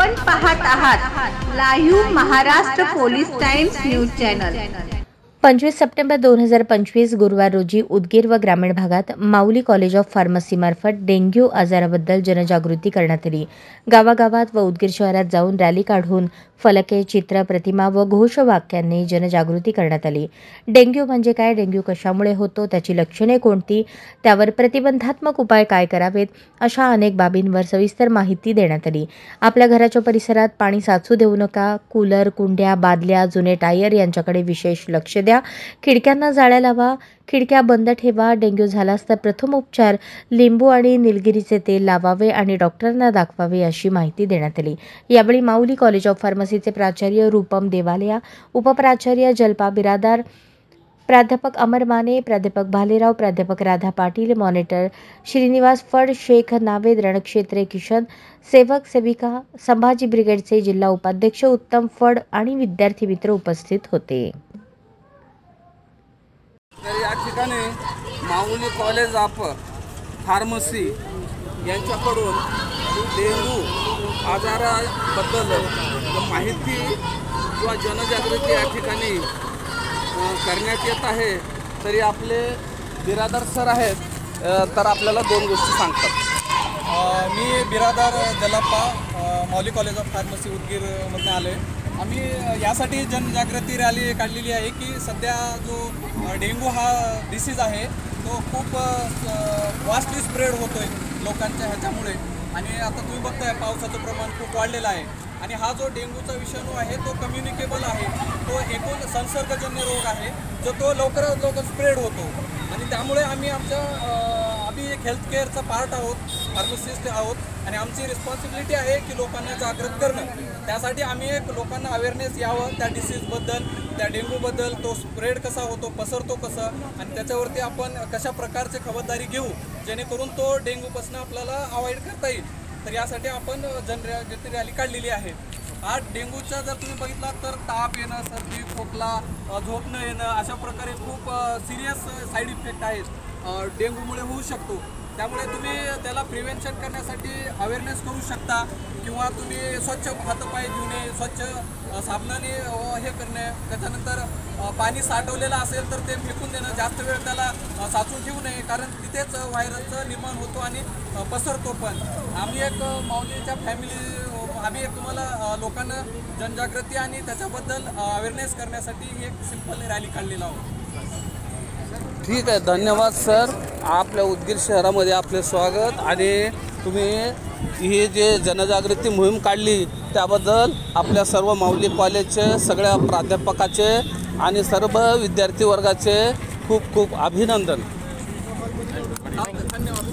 आपण पाहत आहात live Maharashtra police times news channel. 25 September 2025 गुरुवार रोजी उदगीर व ग्रामीण भागात माऊली कॉलेज ऑफ फार्मसी मार्फत डेंग्यू आजाराबद्दल जनजागृती करण्यात आली। गावागावात व उदगीर शहरात जाऊन रॅली काढून फलके, चित्र, प्रतिमा व घोषवाक्यांनी जनजागृती करण्यात आली। डेंग्यू म्हणजे काय, डेंग्यू कशामुळे होतो, त्याची लक्षणे कोणती, त्यावर प्रतिबंधात्मक उपाय काय करावेत, अशा अनेक बाबींवर सविस्तर माहिती देण्यात आली। आपल्या घराच्या परिसरात पाणी साचू देऊ नका, कूलर, कुंड्या, बादल्या, जुने टायर यांच्याकडे विशेष लक्ष द्या, खिडक्यांना जाळ्या लावा, खिडक्या बंद ठेवा। डेंग्यू झाल्यास तर प्रथम उपचार लिंबू आणि निलगिरीचे तेल लावावे आणि डॉक्टरांना दाखवावे, अशी माहिती देण्यात आली। यावेळी माऊली कॉलेज ऑफ फार्मसीचे प्राचार्य रूपम देवालिया, उपप्राचार्य जल्पा बिरादार, प्राध्यापक अमर माने, प्राध्यापक भालेराव, प्राध्यापक राधा पाटील, मॉनिटर श्रीनिवास फड, शेख नावेद, रणक्षेत्रे किशन, सेवक सेविका, संभाजी ब्रिगेडचे जिल्हा उपाध्यक्ष उत्तम फड आणि विद्यार्थी मित्र उपस्थित होते। तर या ठिकाणी माऊली कॉलेज ऑफ फार्मसी यांच्याकडून डेंग्यू आजाराबद्दल माहिती किंवा जनजागृती या ठिकाणी करण्यात येत आहे। तरी आपले बिरादार सर आहेत, तर आपल्याला दोन गोष्टी सांगतात। मी बिरादार जलाप्पा, माऊली कॉलेज ऑफ फार्मसी उदगीरमधून आलो आहे। आम्ही यासाठी जनजागृती रॅली काढलेली आहे की सध्या जो डेंग्यू हा डिसीज आहे तो खूप वास्टली स्प्रेड होतो आहे लोकांच्या ह्याच्यामुळे, आणि आता तुम्ही बघताय पावसाचं प्रमाण खूप वाढलेलं आहे, आणि हा जो डेंग्यूचा विषाणू आहे तो कम्युनिकेबल आहे, तो एकूण संसर्गजन्य रोग आहे जो तो लवकरात लवकर स्प्रेड होतो, आणि त्यामुळे आम्ही एक हेल्थ केअरचा पार्ट आहोत, फार्मासिस्ट आहोत, आणि आमची रिस्पॉन्सिबिलिटी आहे की लोकांना जागृत करणं। त्यासाठी आम्ही एक लोकांना अवेअरनेस यावं त्या डिसीजबद्दल, त्या डेंग्यूबद्दल, तो स्प्रेड कसा होतो, पसरतो कसा, आणि त्याच्यावरती आपण कशा प्रकारचे खबरदारी घेऊ जेणेकरून तो डेंग्यूपासून आपल्याला अवॉइड करता येईल। तर यासाठी आपण जनजागृती रॅली काढलेली आहे। हा डेंग्यूचा जर तुम्ही बघितला तर ताप येणं, सर्दी, खोकला, झोप न येणं, अशा प्रकारे खूप सिरियस साईड इफेक्ट आहेत डेंग्यूमुळे होऊ शकतो। त्यामुळे तुम्ही त्याला प्रिव्हेन्शन करण्यासाठी अवेअरनेस करू शकता, किंवा तुम्ही स्वच्छ हातपाय धुणे, स्वच्छ साबणाने हे करणे, त्याच्यानंतर पाणी साठवलेलं असेल तर ते फेकून देणं, जास्त वेळ त्याला साचून ठेवू नये, कारण तिथेच व्हायरसचं निर्माण होतो आणि पसरतो पण। आम्ही एक माऊलीच्या आम्ही एक तुम्हाला लोकांना जनजागृती आणि त्याच्याबद्दल अवेअरनेस करण्यासाठी ही एक सिंपल रॅली काढलेला आहोत। ठीक आहे, धन्यवाद सर। आपल्या उदगीर शहरामध्ये आपले स्वागत, आणि तुम्ही ही जे जनजागृती मोहीम काढली त्याबद्दल आपल्या सर्व माऊली कॉलेजचे सगळ्या प्राध्यापकाचे आणि सर्व विद्यार्थी वर्गाचे खूप खूप अभिनंदन। धन्यवाद।